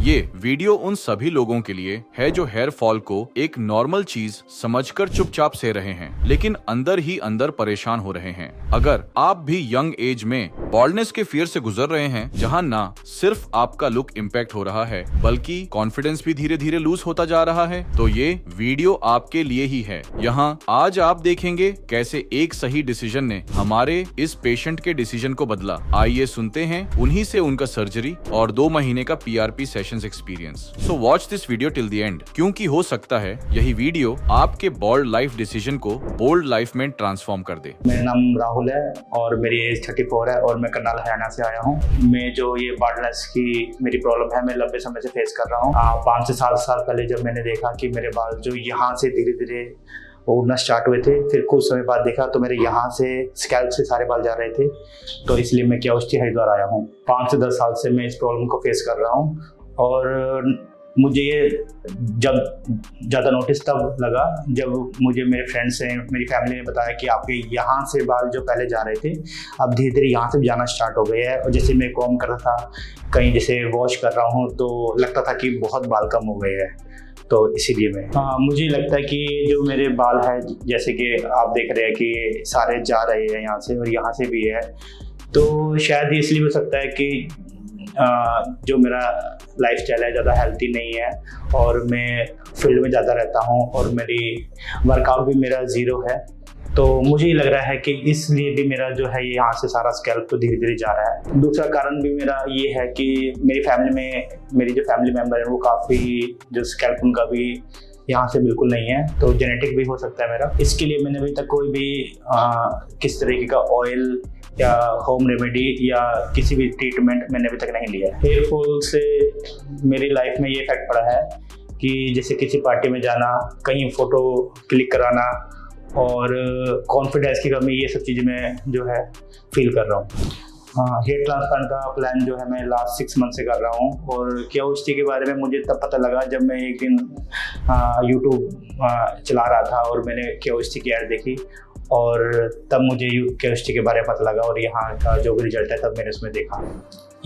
ये वीडियो उन सभी लोगों के लिए है जो हेयर फॉल को एक नॉर्मल चीज समझकर चुपचाप सह रहे हैं, लेकिन अंदर ही अंदर परेशान हो रहे हैं। अगर आप भी यंग एज में बॉल्डनेस के फियर से गुजर रहे हैं, जहां ना सिर्फ आपका लुक इम्पैक्ट हो रहा है बल्कि कॉन्फिडेंस भी धीरे धीरे लूज होता जा रहा है, तो ये वीडियो आपके लिए ही है। यहाँ आज आप देखेंगे कैसे एक सही डिसीजन ने हमारे इस पेशेंट के डिसीजन को बदला। आइए सुनते हैं उन्हीं से उनका सर्जरी और 2 महीने का PRP sessions experience. So watch this video till the end, क्योंकि हो सकता है यही वीडियो आपके बॉल्ड लाइफ डिसीजन को बोल्ड लाइफ में ट्रांसफॉर्म कर दे। मेरा नाम राहुल है और मेरी एज 34 है और मैं करनाल हरियाणा से आया हूँ। मैं जो ये बॉल्डनेस की मेरी प्रॉब्लम है, मैं लंबे समय से फेस कर रहा हूँ। 5 से 7 साल पहले जब मैंने देखा कि मेरे बाल जो यहाँ से धीरे धीरे उड़ना स्टार्ट हुए थे, फिर कुछ समय बाद देखा तो मेरे यहाँ से स्कैल्प से सारे बाल जा रहे थे, तो इसलिए मैं केओएसटी हरिद्वार आया हूँ। 5 से 10 साल से मैं इस प्रॉब्लम को फेस कर रहा हूँ और मुझे ये जब ज़्यादा नोटिस तब लगा जब मुझे मेरे फ्रेंड्स ने, मेरी फैमिली ने बताया कि आपके यहाँ से बाल जो पहले जा रहे थे अब धीरे धीरे यहाँ से भी जाना स्टार्ट हो गए हैं। और जैसे मैं कॉम कर रहा था, कहीं जैसे वॉश कर रहा हूँ तो लगता था कि बहुत बाल कम हो गए हैं, तो इसीलिए मैं मुझे लगता है कि जो मेरे बाल है, जैसे कि आप देख रहे हैं कि सारे जा रहे हैं यहाँ से और यहाँ से भी है, तो शायद इसलिए हो सकता है कि जो मेरा लाइफस्टाइल है ज़्यादा हेल्थी नहीं है और मैं फील्ड में ज़्यादा रहता हूँ और मेरी वर्कआउट भी मेरा 0 है, तो मुझे ही लग रहा है कि इसलिए भी मेरा जो है यहाँ से सारा स्कैल्प तो धीरे धीरे जा रहा है। दूसरा कारण भी मेरा ये है कि मेरी फैमिली में मेरी जो फैमिली मेम्बर है वो काफ़ी जो स्कैल्प उनका भी यहाँ से बिल्कुल नहीं है, तो जेनेटिक भी हो सकता है मेरा। इसके लिए मैंने अभी तक कोई भी किस तरीके का ऑयल या होम रेमेडी या किसी भी ट्रीटमेंट मैंने अभी तक नहीं लिया है। हेयर फॉल से मेरी लाइफ में ये इफेक्ट पड़ा है कि जैसे किसी पार्टी में जाना, कहीं फ़ोटो क्लिक कराना और कॉन्फिडेंस की कमी, ये सब चीज़ें मैं जो है फील कर रहा हूँ। हेयर ट्रांसप्लांट का प्लान जो है मैं लास्ट 6 मंथ से कर रहा हूँ और केओएसटी के बारे में मुझे तब पता लगा जब मैं एक दिन यूट्यूब चला रहा था और मैंने केओएसटी की ऐड देखी और तब मुझे केओएसटी के बारे में पता लगा और यहाँ का जो भी रिजल्ट है तब मैंने उसमें देखा।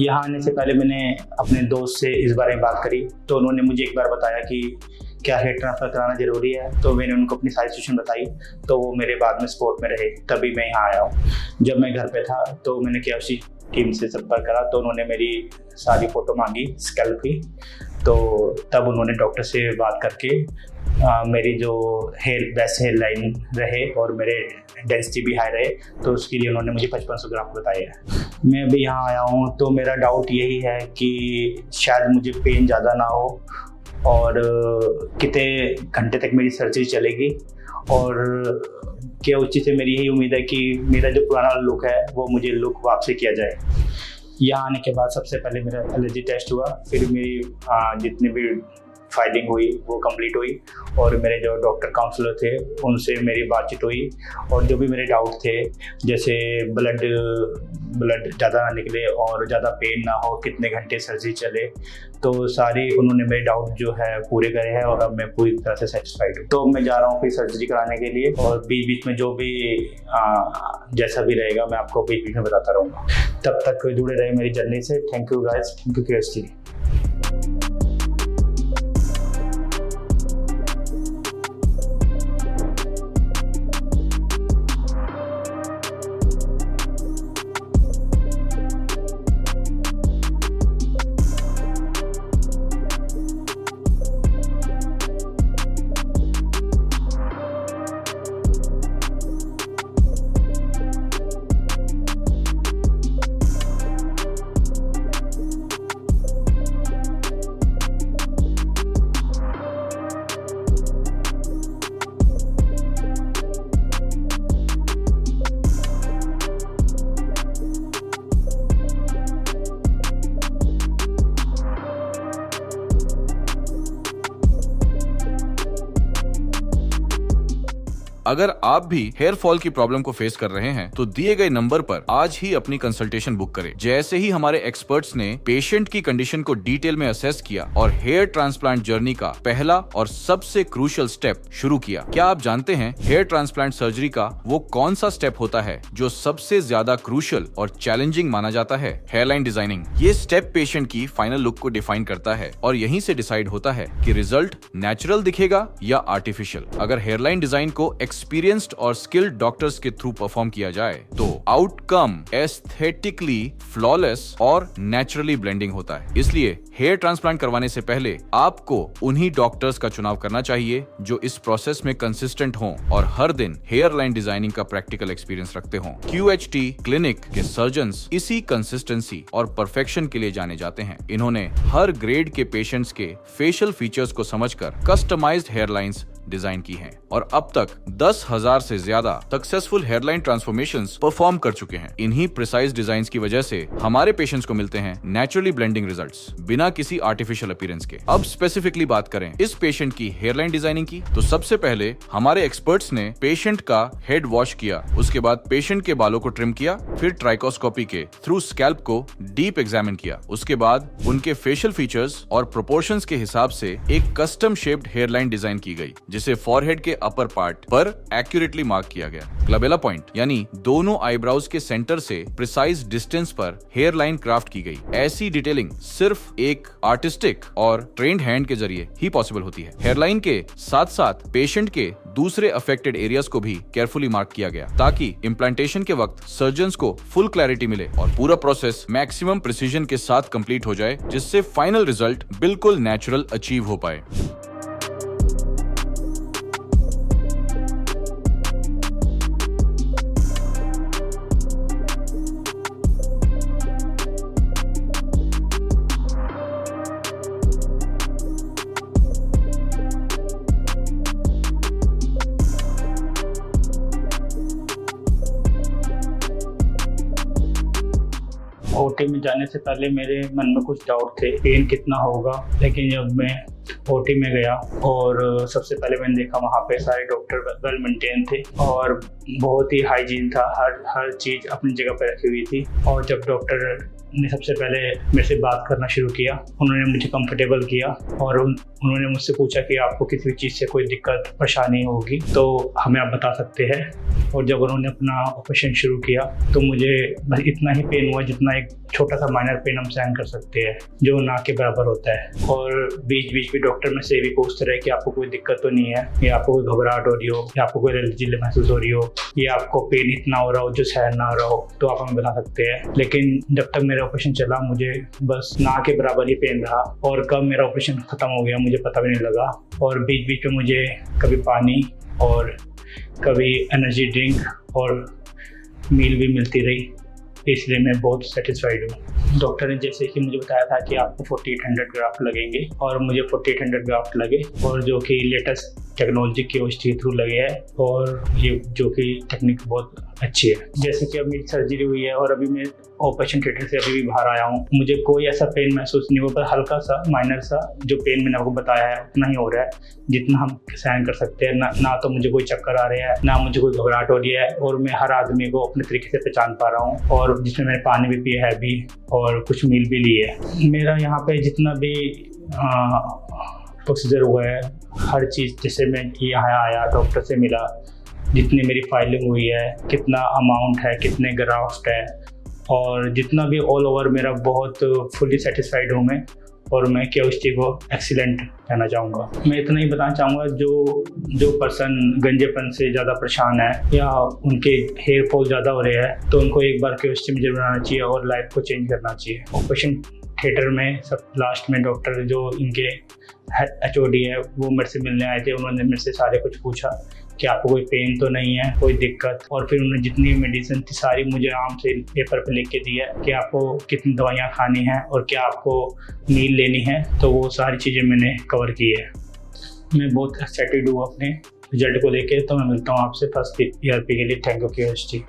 यहाँ आने से पहले मैंने अपने दोस्त से इस बारे में बात करी, तो उन्होंने मुझे एक बार बताया कि क्या हेयर ट्रांसफर कराना ज़रूरी है, तो मैंने उनको अपनी सारी सिचुएशन बताई, तो वो मेरे बाद में सपोर्ट में रहे, तभी मैं यहाँ आया हूँ। जब मैं घर पे था तो मैंने केओएसटी टीम से संपर्क करा, तो उन्होंने मेरी सारी फ़ोटो मांगी स्कैल्प की, तो तब उन्होंने डॉक्टर से बात करके मेरी जो बेस्ट हेयर लाइन रहे और मेरे डेंसिटी भी हाई रहे, तो उसके लिए उन्होंने मुझे 5500 ग्राम बताया है। मैं अभी यहाँ आया हूँ तो मेरा डाउट यही है कि शायद मुझे पेन ज़्यादा ना हो और कितने घंटे तक मेरी सर्जरी चलेगी, और केओएसटी से मेरी यही उम्मीद है कि मेरा जो पुराना लुक है वो मुझे लुक वापसी किया जाए। यहाँ आने के बाद सबसे पहले मेरा एलर्जी टेस्ट हुआ, फिर मेरी जितनी भी फाइलिंग हुई वो कंप्लीट हुई और मेरे जो डॉक्टर काउंसलर थे उनसे मेरी बातचीत हुई और जो भी मेरे डाउट थे, जैसे ब्लड ज़्यादा ना निकले और ज़्यादा पेन ना हो, कितने घंटे सर्जरी चले, तो सारी उन्होंने मेरे डाउट जो है पूरे करे हैं और अब मैं पूरी तरह से सेटिस्फाइड हूँ। तो मैं जा रहा हूँ फिर सर्जरी कराने के लिए और बीच बीच में जो भी जैसा भी रहेगा मैं आपको बीच बीच में बताता रहूँगा। तब तक जुड़े रहे मेरी जर्नी से। Thank you guys, thank you KOST. अगर आप भी हेयर फॉल की प्रॉब्लम को फेस कर रहे हैं तो दिए गए नंबर पर आज ही अपनी कंसल्टेशन बुक करें। जैसे ही हमारे एक्सपर्ट्स ने पेशेंट की कंडीशन को डिटेल में असेस किया और हेयर ट्रांसप्लांट जर्नी का पहला और सबसे क्रूशियल स्टेप शुरू किया। क्या आप जानते हैं हेयर ट्रांसप्लांट सर्जरी का वो कौन सा स्टेप होता है जो सबसे ज्यादा क्रूशियल और चैलेंजिंग माना जाता है? Hairline designing. ये स्टेप पेशेंट की फाइनल लुक को डिफाइन करता है और यहीं से डिसाइड होता है कि रिजल्ट नेचुरल दिखेगा या आर्टिफिशियल। अगर हेयरलाइन डिजाइन को एक्सपीरियंस्ड और स्किल्ड डॉक्टर्स के थ्रू परफॉर्म किया जाए तो आउटकम एस्थेटिकली फ्लॉलेस और नेचुरली ब्लेंडिंग होता है। इसलिए हेयर ट्रांसप्लांट करवाने से पहले आपको उन्हीं डॉक्टर्स का चुनाव करना चाहिए जो इस प्रोसेस में कंसिस्टेंट हों और हर दिन हेयर लाइन डिजाइनिंग का प्रैक्टिकल एक्सपीरियंस रखते हों। QHT क्लिनिक के सर्जन्स इसी कंसिस्टेंसी और परफेक्शन के लिए जाने जाते हैं। इन्होंने हर ग्रेड के पेशेंट्स के फेशियल फीचर्स को समझकर कस्टमाइज्ड हेयर लाइंस डिजाइन की हैं और अब तक 10,000 से ज्यादा सक्सेसफुल हेयरलाइन ट्रांसफॉर्मेशंस परफॉर्म कर चुके हैं। इन्हीं प्रिसाइज डिजाइन्स की वजह से हमारे पेशेंट्स को मिलते हैं नेचुरली ब्लेंडिंग रिजल्ट्स बिना किसी आर्टिफिशियल अपीयरेंस के। अब स्पेसिफिकली बात करें इस पेशेंट की हेयरलाइन डिजाइनिंग की तो सबसे पहले हमारे एक्सपर्ट्स ने पेशेंट का हेड वॉश किया, उसके बाद पेशेंट के बालों को ट्रिम किया, फिर ट्राइकोस्कोपी के थ्रू स्कैल्प को डीप एग्जामिन किया। उसके बाद उनके फेशियल फीचर्स और प्रोपोर्शंस के हिसाब से एक कस्टम शेप्ड हेयरलाइन डिजाइन की गई जिसे फॉरहेड के अपर पार्ट पर एक्यूरेटली मार्क किया गया। ग्लबेला पॉइंट यानी दोनों आईब्राउज के सेंटर से प्रिसाइज डिस्टेंस पर हेयर लाइन क्राफ्ट की गई। ऐसी डिटेलिंग सिर्फ एक आर्टिस्टिक और ट्रेन्ड हैंड के जरिए ही पॉसिबल होती है। हेयरलाइन के साथ साथ पेशेंट के दूसरे अफेक्टेड एरियाज को भी केयरफुली मार्क किया गया ताकि इम्प्लांटेशन के वक्त सर्जन्स को फुल क्लैरिटी मिले और पूरा प्रोसेस मैक्सिमम प्रिसीजन के साथ कंप्लीट हो जाए जिससे फाइनल रिजल्ट बिल्कुल नेचुरल अचीव हो पाए। ओटी में जाने से पहले मेरे मन में कुछ डाउट थे, पेन कितना होगा। लेकिन जब मैं ओटी में गया और सबसे पहले मैंने देखा वहाँ पे सारे डॉक्टर वेल मेंटेन थे और बहुत ही हाइजीन था, हर चीज़ अपनी जगह पर रखी हुई थी। और जब डॉक्टर ने सबसे पहले मेरे से बात करना शुरू किया, उन्होंने मुझे कंफर्टेबल किया और उन्होंने मुझसे पूछा कि आपको किसी भी चीज़ से कोई दिक्कत परेशानी होगी तो हमें आप बता सकते हैं। और जब उन्होंने अपना ऑपरेशन शुरू किया तो मुझे बस इतना ही पेन हुआ जितना एक छोटा सा माइनर पेन हम सहन कर सकते हैं, जो ना के बराबर होता है। और बीच बीच में डॉक्टर में से भी पूछते रहे कि आपको कोई दिक्कत तो नहीं है, या आपको कोई घबराहट हो रही हो, या आपको कोई एलर्जी महसूस हो रही हो, या आपको पेन इतना हो रहा हो जो सहन ना हो रहा हो, तो आप हमें बता सकते हैं। लेकिन जब तक मेरा ऑपरेशन चला मुझे बस ना के बराबर ही पेन रहा और कब मेरा ऑपरेशन खत्म हो गया मुझे पता भी नहीं लगा। और बीच बीच में मुझे कभी पानी और कभी एनर्जी ड्रिंक और मील भी मिलती रही, इसलिए मैं बहुत सेटिस्फाइड हूँ। डॉक्टर ने जैसे कि मुझे बताया था कि आपको 4800 ग्राफ्ट लगेंगे और मुझे 4800 ग्राफ्ट लगे, और जो कि लेटेस्ट टेक्नोलॉजी की उसके थ्रू लगे हैं, और ये जो कि टेक्निक बहुत अच्छी है। जैसे कि अब मेरी सर्जरी हुई है और अभी मैं ऑपरेशन थिएटर से अभी भी बाहर आया हूँ, मुझे कोई ऐसा पेन महसूस नहीं हुआ, पर हल्का सा माइनर सा जो पेन मैंने आपको बताया है उतना ही हो रहा है जितना हम सहन कर सकते हैं। ना तो मुझे कोई चक्कर आ रहे हैं, ना मुझे कोई घबराहट हो रही है, और मैं हर आदमी को अपने तरीके से पहचान पा रहा हूँ, और जिसमें मैंने पानी भी पिया है अभी और कुछ मील भी ली है। मेरा यहाँ पे जितना भी प्रोसीजर हुआ है, हर चीज़, जैसे मैं यहाँ आया डॉक्टर से मिला, जितनी मेरी फाइलिंग हुई है, कितना अमाउंट है, कितने ग्राफ्ट है, और जितना भी ऑल ओवर मेरा बहुत फुली सेटिस्फाइड हूँ मैं, और मैं QHT को एक्सीलेंट कहना चाहूँगा। मैं इतना ही बताना चाहूँगा, जो पर्सन गंजेपन से ज़्यादा परेशान है या उनके हेयर फॉल ज़्यादा हो रहे हैं तो उनको एक बार QHT में जरूर आना चाहिए और लाइफ को चेंज करना चाहिए। ऑपरेशन थिएटर में सब लास्ट में डॉक्टर जो इनके HOD है वो मेरे से मिलने आए थे, उन्होंने मेरे से सारे कुछ पूछा कि आपको कोई पेन तो नहीं है, कोई दिक्कत, और फिर उन्होंने जितनी मेडिसिन थी सारी मुझे आराम से पेपर पे लिख के दी है कि आपको कितनी दवाइयाँ खानी हैं और क्या आपको मील लेनी है, तो वो सारी चीज़ें मैंने कवर की है। मैं बहुत एक्साइटेड हूँ अपने रिजल्ट को लेके, तो मैं मिलता हूँ आपसे फर्स्ट ERP के लिए। Thank you QHT।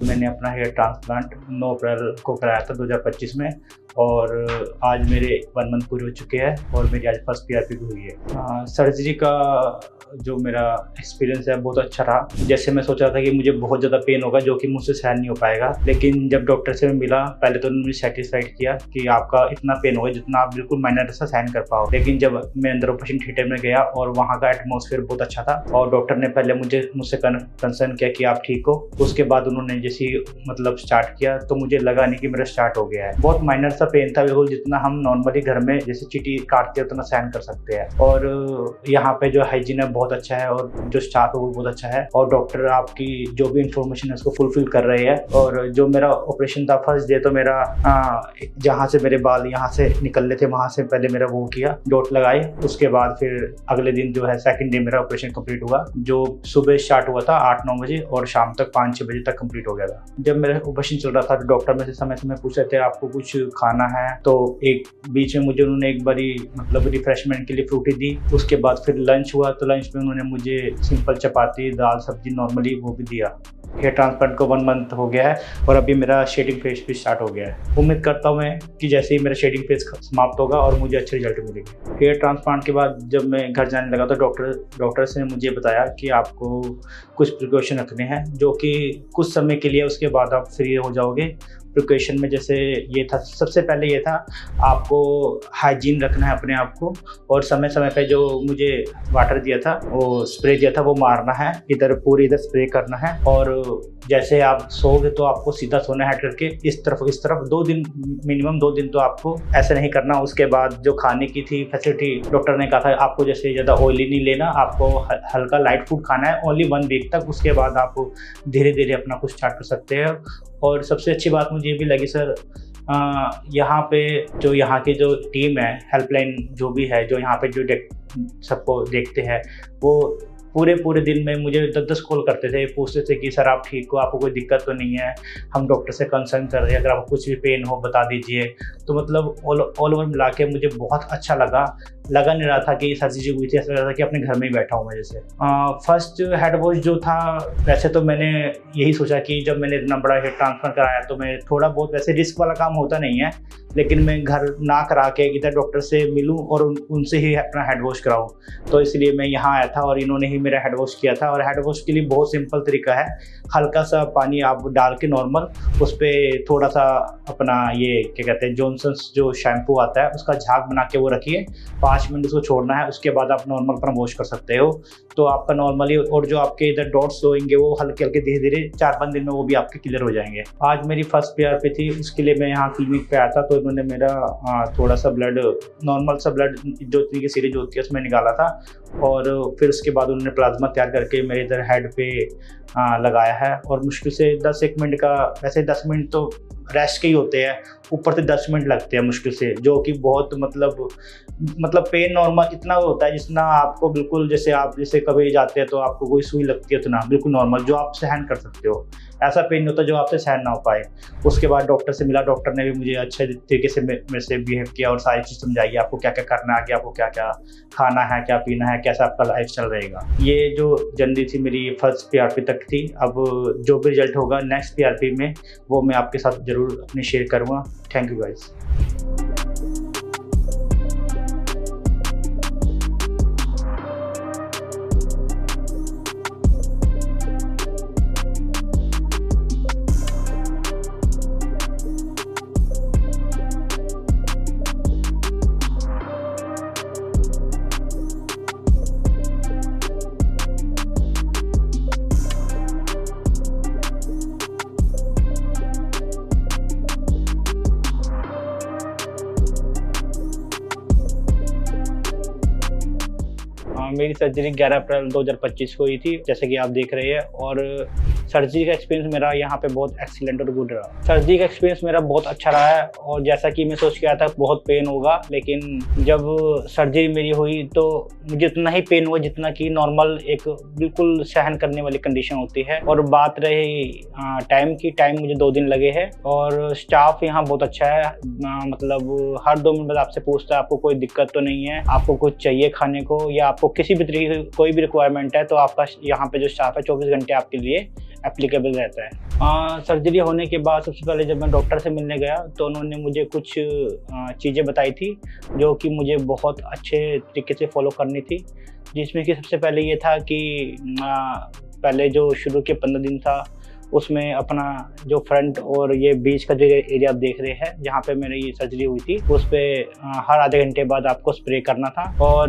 मैंने अपना हेयर ट्रांसप्लांट 9 अप्रैल को कराया था 2025 में, और आज मेरे 1 मंथ पूरे हो चुके हैं और मेरी आज फर्स्ट PRP भी हुई है। सर्जरी का जो मेरा एक्सपीरियंस है बहुत अच्छा रहा। जैसे मैं सोच रहा था कि मुझे बहुत ज़्यादा पेन होगा जो कि मुझसे सहन नहीं हो पाएगा, लेकिन जब डॉक्टर से मैं मिला पहले तो उन्होंने सेटिस्फाइड किया कि आपका इतना पेन होगा जितना आप बिल्कुल माइनर सा सहन कर पाओ। लेकिन जब मैं अंदर ऑपरेशन थिएटर में गया और वहाँ का एटमॉस्फेयर बहुत अच्छा था और डॉक्टर ने पहले मुझसे कंसर्न किया कि आप ठीक हो। उसके बाद उन्होंने जैसे मतलब स्टार्ट किया तो मुझे लगा नहीं कि मेरा स्टार्ट हो गया है। बहुत माइनर सा पेन था, बिल्कुल जितना हम नॉर्मली घर में जैसे चींटी काटते हैं उतना सहन कर सकते हैं। और यहाँ पे जो हाइजीन है बहुत अच्छा है और जो स्टाफ है वो बहुत अच्छा है और डॉक्टर आपकी जो भी इंफॉर्मेशन है उसको फुलफिल कर रहे हैं। और जो मेरा ऑपरेशन था फर्स्ट डे तो मेरा जहाँ से मेरे बाल यहाँ से निकल रहे थे वहाँ से पहले मेरा वो किया, डॉट लगाए। उसके बाद फिर अगले दिन जो है सेकंड डे मेरा ऑपरेशन कंप्लीट हुआ, जो सुबह स्टार्ट हुआ था 8-9 बजे और शाम तक 5-6 बजे तक कंप्लीट हो गया था। जब मेरा ऑपरेशन चल रहा था तो डॉक्टर में से समय समय पूछ रहे थे आपको कुछ खाना है, तो एक बीच में मुझे उन्होंने एक बारी मतलब रिफ्रेशमेंट के लिए फ्रूटी दी। उसके बाद फिर लंच हुआ तो लंच में उन्होंने मुझे सिंपल चपाती दाल सब्जी नॉर्मली वो भी दिया। हेयर ट्रांसप्लांट को 1 मंथ हो गया है और अभी मेरा शेडिंग फेज भी स्टार्ट हो गया है। उम्मीद करता हूँ मैं कि जैसे ही मेरा शेडिंग फेज समाप्त होगा और मुझे अच्छे रिजल्ट मिलेंगे। हेयर ट्रांसप्लांट के बाद जब मैं घर जाने लगा तो डॉक्टर ने मुझे बताया कि आपको कुछ प्रिकॉशन रखने हैं जो कि कुछ समय के लिए उसके बाद आप फ्री हो जाओगे। प्रिकॉशन में जैसे ये था, सबसे पहले ये था आपको हाइजीन रखना है अपने आप को और समय समय पे जो मुझे वाटर दिया था वो स्प्रे दिया था वो मारना है, इधर स्प्रे करना है। और जैसे आप सोओगे तो आपको सीधा सोना है हेड करके इस तरफ 2 दिन मिनिमम 2 दिन तो आपको ऐसे नहीं करना। उसके बाद जो खाने की थी फैसिलिटी डॉक्टर ने कहा था आपको जैसे ज़्यादा ऑयली नहीं लेना, आपको हल्का लाइट फूड खाना है ओनली 1 वीक तक। उसके बाद आप धीरे धीरे अपना कुछ स्टार्ट कर सकते हैं। और सबसे अच्छी बात मुझे ये भी लगी सर, यहाँ पे जो यहाँ की जो टीम है हेल्पलाइन जो भी है जो यहाँ पे जो सबको देखते हैं वो पूरे दिन में मुझे 10 कॉल करते थे, पूछते थे कि सर आप ठीक हो, आपको कोई दिक्कत तो नहीं है, हम डॉक्टर से कंसर्न कर रहे हैं, अगर आपको कुछ भी पेन हो बता दीजिए। तो मतलब ऑल ओवर मिला के मुझे बहुत अच्छा लगा नहीं रहा था कि सर्जरी हुई थी, ऐसा लग रहा था कि अपने घर में ही बैठा हूँ मैं जैसे। फर्स्ट हेड वॉश जो था वैसे तो मैंने यही सोचा कि जब मैंने इतना बड़ा हेड ट्रांसफर कराया तो मैं थोड़ा बहुत वैसे रिस्क वाला काम होता नहीं है, लेकिन मैं घर ना करा के इधर डॉक्टर से मिलूँ और उनसे ही अपना हेड वॉश कराऊँ। तो इसलिए मैं यहाँ आया था और इन्होंने ही मेरा हेड वॉश किया था। और हेड वॉश के लिए बहुत सिंपल तरीका है, हल्का सा पानी आप डाल के नॉर्मल उस पर थोड़ा सा अपना ये क्या कहते हैं जॉनसन्स जो शैम्पू आता है उसका झाग बना के वो रखिए, 5 मिनट उसको छोड़ना है, उसके बाद आप नॉर्मल अपना वॉश कर सकते हो। तो आपका नॉर्मली और जो आपके इधर डॉट्स होंगे वो हल्के हल्के धीरे धीरे 4-5 दिन में वो भी आपके क्लियर हो जाएंगे। आज मेरी फर्स्ट PRP थी, उसके लिए मैं यहाँ क्लिनिक पे आया था तो इन्होंने मेरा थोड़ा सा ब्लड नॉर्मल सा ब्लड जो की सीरीज होती है उसमें निकाला था और फिर उसके बाद उन्होंने प्लाज्मा तैयार करके मेरे इधर हेड पे लगाया है। और मुश्किल से 10-1 मिनट का, वैसे 10 मिनट तो रेस्ट के ही होते हैं, ऊपर से 10 मिनट लगते हैं मुश्किल से, जो कि बहुत मतलब पेन नॉर्मल इतना होता है जितना आपको बिल्कुल जैसे आप जैसे कभी जाते हैं तो आपको कोई सुई लगती है उतना बिल्कुल नॉर्मल जो आप सहन कर सकते हो, ऐसा पेन नहीं होता जो आपसे सहन ना हो पाए। उसके बाद डॉक्टर से मिला, डॉक्टर ने भी मुझे अच्छे तरीके से मेरे से बिहेव किया और सारी चीज़ समझाई, आपको क्या क्या करना है, आगे आपको क्या क्या खाना है, क्या पीना है, कैसा आपका लाइफ चल रहेगा। ये जो जर्नी थी मेरी फर्स्ट PRP तक थी। अब जो भी रिजल्ट होगा नेक्स्ट PRP में वो मैं आपके साथ ज़रूर अपने शेयर करूँगा। Thank you guys. मेरी सर्जरी 11 अप्रैल 2025 को हुई थी जैसे कि आप देख रहे हैं। और सर्जरी का एक्सपीरियंस मेरा यहाँ पे बहुत एक्सीलेंट और गुड रहा। सर्जरी का एक्सपीरियंस मेरा बहुत अच्छा रहा है और जैसा कि मैं सोच के आया था बहुत पेन होगा, लेकिन जब सर्जरी मेरी हुई तो मुझे उतना ही पेन हुआ जितना कि नॉर्मल एक बिल्कुल सहन करने वाली कंडीशन होती है। और बात रही टाइम की, टाइम मुझे 2 दिन लगे हैं और स्टाफ यहाँ बहुत अच्छा है, मतलब हर 2 मिनट बाद आपसे पूछता है आपको कोई दिक्कत तो नहीं है, आपको कुछ चाहिए खाने को या आपको किसी भी तरीके की कोई भी रिक्वायरमेंट है तो आपका यहाँ पे जो स्टाफ है 24 घंटे आपके लिए एप्लीकेबल रहता है। सर्जरी होने के बाद सबसे पहले जब मैं डॉक्टर से मिलने गया तो उन्होंने मुझे कुछ चीज़ें बताई थी जो कि मुझे बहुत अच्छे तरीके से फॉलो करनी थी, जिसमें कि सबसे पहले ये था कि पहले जो शुरू के 15 दिन था उसमें अपना जो फ्रंट और ये बीच का जो एरिया आप देख रहे हैं जहाँ पे मेरी ये सर्जरी हुई थी उस पे हर आधे घंटे बाद आपको स्प्रे करना था। और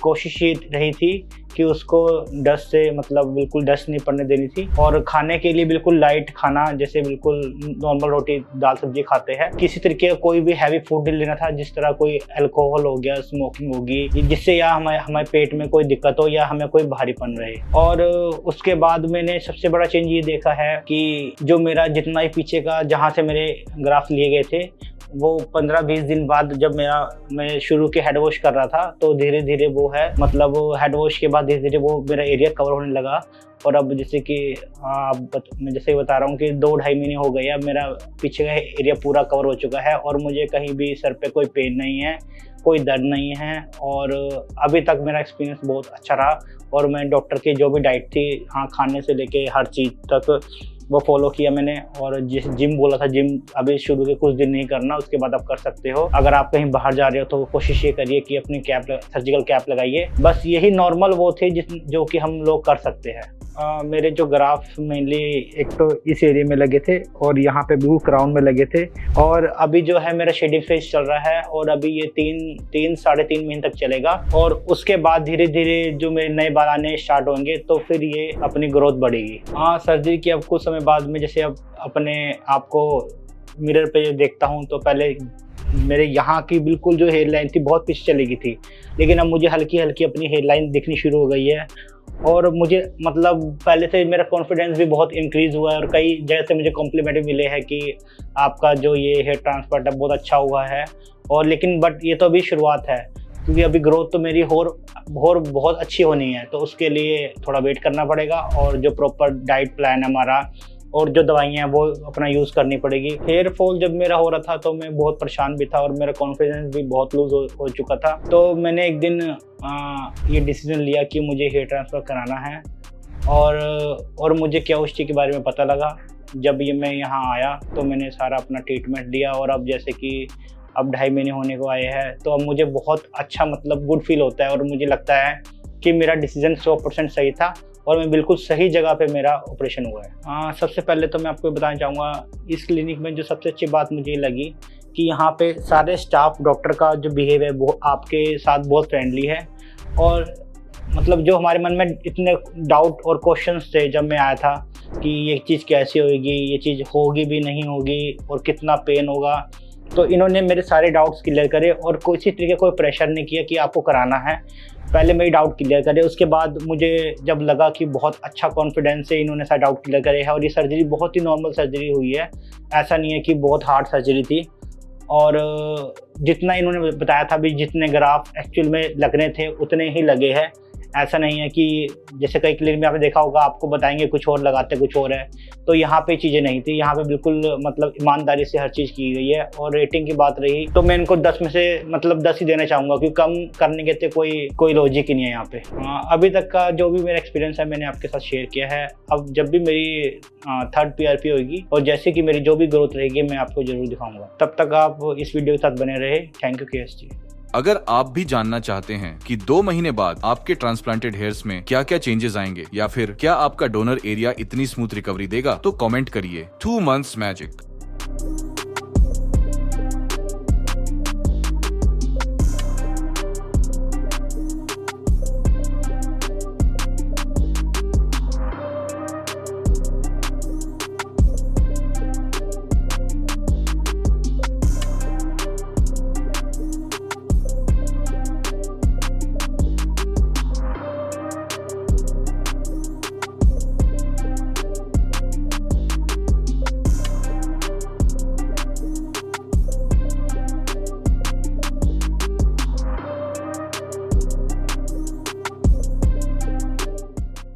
कोशिश ये रही थी कि उसको डस्ट से मतलब बिल्कुल डस्ट नहीं पड़ने देनी थी, और खाने के लिए बिल्कुल लाइट खाना, जैसे बिल्कुल नॉर्मल रोटी दाल सब्जी खाते हैं। किसी तरीके का कोई भी हैवी फूड नहीं लेना था, जिस तरह कोई अल्कोहल हो गया, स्मोकिंग होगी, जिससे या हमारे पेट में कोई दिक्कत हो या हमें कोई भारीपन रहे। और उसके बाद मैंने सबसे बड़ा चेंज ये देखा है कि जो मेरा जितना ही पीछे का जहाँ से मेरे ग्राफ लिए गए थे वो 15-20 दिन बाद जब मैं शुरू के हेड वॉश कर रहा था तो धीरे धीरे वो है मतलब हेड वॉश के बाद धीरे धीरे वो मेरा एरिया कवर होने लगा। और अब जैसे कि मैं जैसे ही बता रहा हूँ कि 2-2.5 महीने हो गए, अब मेरा पीछे का एरिया पूरा कवर हो चुका है और मुझे कहीं भी सर पे कोई पेन नहीं है, कोई दर्द नहीं है। और अभी तक मेरा एक्सपीरियंस बहुत अच्छा रहा और मैं डॉक्टर की जो भी डाइट थी, हाँ, खाने से लेके हर चीज़ तक वो फॉलो किया मैंने। और जिस जिम बोला था, जिम अभी शुरू के कुछ दिन नहीं करना, उसके बाद आप कर सकते हो। अगर आप कहीं बाहर जा रहे हो तो कोशिश ये करिए कि अपनी सर्जिकल कैप लगाइए। बस यही नॉर्मल वो थे जो कि हम लोग कर सकते हैं। मेरे जो ग्राफ मेनली एक तो इस एरिया में लगे थे और यहाँ पे बिल्कुल क्राउन में लगे थे, और अभी जो है मेरा शेडिंग फेज चल रहा है और अभी ये 3-3.5 महीने तक चलेगा। और उसके बाद धीरे धीरे जो मेरे नए बाल आने स्टार्ट होंगे तो फिर ये अपनी ग्रोथ बढ़ेगी। हाँ, सर्जरी की अब कुछ समय बाद में जैसे अब अपने आप को मिरर पे देखता हूँ तो पहले मेरे यहाँ की बिल्कुल जो हेयर लाइन थी बहुत पीछे चली गई थी, लेकिन अब मुझे हल्की हल्की अपनी हेयर लाइन दिखनी शुरू हो गई है। और मुझे मतलब पहले से मेरा कॉन्फिडेंस भी बहुत इंक्रीज़ हुआ है और कई जगह से मुझे कॉम्प्लीमेंट भी मिले हैं कि आपका जो ये हेयर ट्रांसप्लांट है बहुत अच्छा हुआ है। और लेकिन बट ये तो अभी शुरुआत है, क्योंकि अभी ग्रोथ तो मेरी और बहुत अच्छी होनी है, तो उसके लिए थोड़ा वेट करना पड़ेगा। और जो प्रॉपर डाइट प्लान है हमारा और जो दवाइयाँ हैं वो अपना यूज़ करनी पड़ेगी। हेयर फॉल जब मेरा हो रहा था तो मैं बहुत परेशान भी था और मेरा कॉन्फिडेंस भी बहुत लूज़ हो चुका था। तो मैंने एक दिन ये डिसीजन लिया कि मुझे हेयर ट्रांसफ़र कराना है। और मुझे क्या उस चीज़ के बारे में पता लगा जब मैं यहाँ आया तो मैंने सारा अपना ट्रीटमेंट लिया। और अब जैसे कि अब 2.5 महीने होने को आए हैं तो अब मुझे बहुत अच्छा मतलब गुड फील होता है और मुझे लगता है कि मेरा डिसीजन 100% सही था और मैं बिल्कुल सही जगह पे मेरा ऑपरेशन हुआ है। सबसे पहले तो मैं आपको बताना चाहूँगा, इस क्लिनिक में जो सबसे अच्छी बात मुझे लगी कि यहाँ पे सारे स्टाफ डॉक्टर का जो बिहेव है वो आपके साथ बहुत फ्रेंडली है। और मतलब जो हमारे मन में इतने डाउट और क्वेश्चंस थे जब मैं आया था कि ये चीज़ कैसी होगी, ये चीज़ होगी भी नहीं होगी और कितना पेन होगा, तो इन्होंने मेरे सारे डाउट्स क्लियर करे और किसी तरीके कोई प्रेशर नहीं किया कि आपको कराना है। पहले मेरी डाउट क्लियर करे, उसके बाद मुझे जब लगा कि बहुत अच्छा कॉन्फिडेंस से इन्होंने सारे डाउट क्लियर करे हैं और ये सर्जरी बहुत ही नॉर्मल सर्जरी हुई है, ऐसा नहीं है कि बहुत हार्ड सर्जरी थी। और जितना इन्होंने बताया था भी जितने ग्राफ एक्चुअल में लगने थे उतने ही लगे हैं। ऐसा नहीं है कि जैसे कई क्लिनिक में आपने देखा होगा आपको बताएंगे कुछ और लगाते कुछ और है, तो यहाँ पे चीज़ें नहीं थी। यहाँ पे बिल्कुल मतलब ईमानदारी से हर चीज़ की गई है। और रेटिंग की बात रही तो मैं इनको 10 में से मतलब 10 ही देना चाहूँगा, क्योंकि कम करने के कोई लॉजिक ही नहीं है यहाँ पे। अभी तक का जो भी मेरा एक्सपीरियंस है मैंने आपके साथ शेयर किया है। अब जब भी मेरी 3rd PRP होगी और जैसे कि मेरी जो भी ग्रोथ रहेगी मैं आपको जरूर दिखाऊंगा। तब तक आप इस वीडियो के साथ बने रहे। Thank you KSG। अगर आप भी जानना चाहते हैं कि 2 महीने बाद आपके ट्रांसप्लांटेड हेयर्स में क्या क्या चेंजेस आएंगे या फिर क्या आपका डोनर एरिया इतनी स्मूथ रिकवरी देगा, तो कमेंट करिए 2 months मैजिक।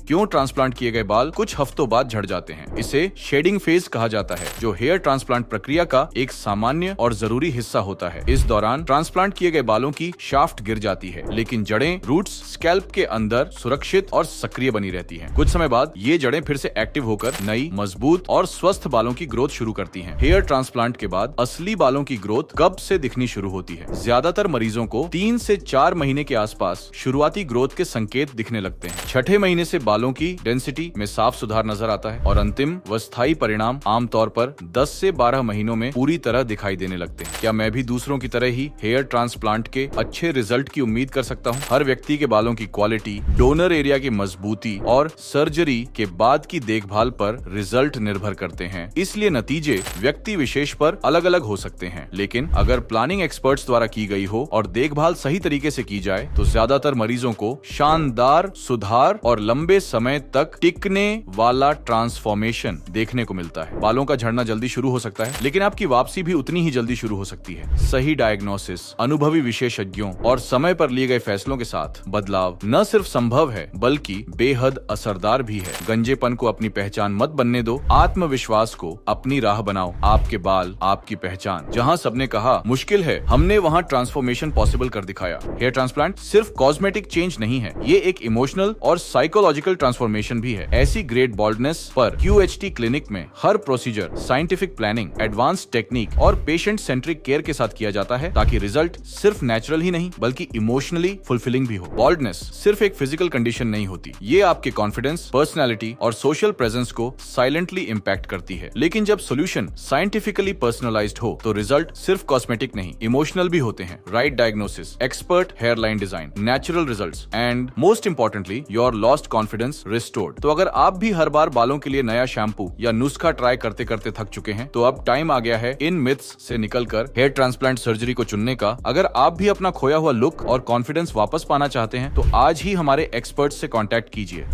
क्यों ट्रांसप्लांट किए गए बाल कुछ हफ्तों बाद झड़ जाते हैं। इसे शेडिंग फेज कहा जाता है, जो हेयर ट्रांसप्लांट प्रक्रिया का एक सामान्य और जरूरी हिस्सा होता है। इस दौरान ट्रांसप्लांट किए गए बालों की शाफ्ट गिर जाती है, लेकिन जड़ें रूट्स स्कैल्प के अंदर सुरक्षित और सक्रिय बनी रहती हैं। कुछ समय बाद ये जड़ें फिर से एक्टिव होकर नई, मजबूत और स्वस्थ बालों की ग्रोथ शुरू करती हैं। हेयर ट्रांसप्लांट के बाद असली बालों की ग्रोथ कब से दिखनी शुरू होती है? ज्यादातर मरीजों को 3 से 4 महीने के आसपास शुरुआती ग्रोथ के संकेत दिखने लगते हैं। छठे महीने से बालों की डेंसिटी में साफ सुधार नजर आता है और अंतिम व स्थायी परिणाम आमतौर पर 10 से 12 महीनों में पूरी तरह दिखाई देने लगते हैं। क्या मैं भी दूसरों की तरह ही हेयर ट्रांसप्लांट के अच्छे रिजल्ट की उम्मीद कर सकता हूँ? हर व्यक्ति के बालों की क्वालिटी, डोनर एरिया की मजबूती और सर्जरी के बाद की देखभाल पर रिजल्ट निर्भर करते हैं। इसलिए नतीजे व्यक्ति विशेष पर अलग अलग हो सकते हैं, लेकिन अगर प्लानिंग एक्सपर्ट्स द्वारा की गई हो और देखभाल सही तरीके से की जाए तो ज्यादातर मरीजों को शानदार सुधार और लंबे समय तक टिकने वाला ट्रांसफॉर्मेशन देखने को मिलता है। बालों का झड़ना जल्दी शुरू हो सकता है, लेकिन आपकी वापसी भी उतनी ही जल्दी शुरू हो सकती है। सही डायग्नोसिस, अनुभवी विशेषज्ञों और समय पर लिए गए फैसलों के साथ बदलाव न सिर्फ संभव है बल्कि बेहद असरदार भी है। गंजेपन को अपनी पहचान मत बनने दो, आत्मविश्वास को अपनी राह बनाओ। आपके बाल, आपकी पहचान। जहां सबने कहा मुश्किल है, हमने वहां ट्रांसफॉर्मेशन पॉसिबल कर दिखाया। हेयर ट्रांसप्लांट सिर्फ कॉस्मेटिक चेंज नहीं है, ये एक इमोशनल और साइकोलॉजिकल ट्रांसफॉर्मेशन भी है। ऐसी ग्रेट बॉल्डनेस पर QHT क्लिनिक में हर procedure scientific planning, advance technique और पेशेंट सेंट्रिक केयर के साथ किया जाता है, ताकि रिजल्ट सिर्फ नेचुरल ही नहीं बल्कि इमोशनली फुलफिलिंग भी हो। बॉल्डनेस सिर्फ एक फिजिकल कंडीशन नहीं होती, ये आपके कॉन्फिडेंस, पर्सनैलिटी और सोशल प्रेजेंस को साइलेंटली इम्पैक्ट करती है। लेकिन जब सोल्यूशन साइंटिफिकली पर्सनलाइज्ड हो तो रिजल्ट सिर्फ कॉस्मेटिक नहीं, इमोशनल भी होते हैं। Right diagnosis, expert hair line design, natural results and most importantly your lost confidence restored. तो अगर आप भी हर बार बालों के लिए नया शैम्पू या नुस्खा ट्राई करते करते थक चुके हैं, तो अब टाइम आ गया है इन मिथ्स से निकलकर हेयर ट्रांसप्लांट सर्जरी को चुनने का। अगर आप भी अपना खोया हुआ लुक और कॉन्फिडेंस वापस पाना चाहते हैं तो आज ही हमारे एक्सपर्ट से कांटेक्ट कीजिए।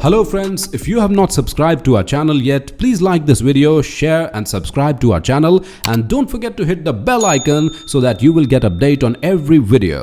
Hello friends, if you have not subscribed to our channel yet, please like this video, share and subscribe to our channel, and don't forget to hit the bell icon so that you will get update on every video.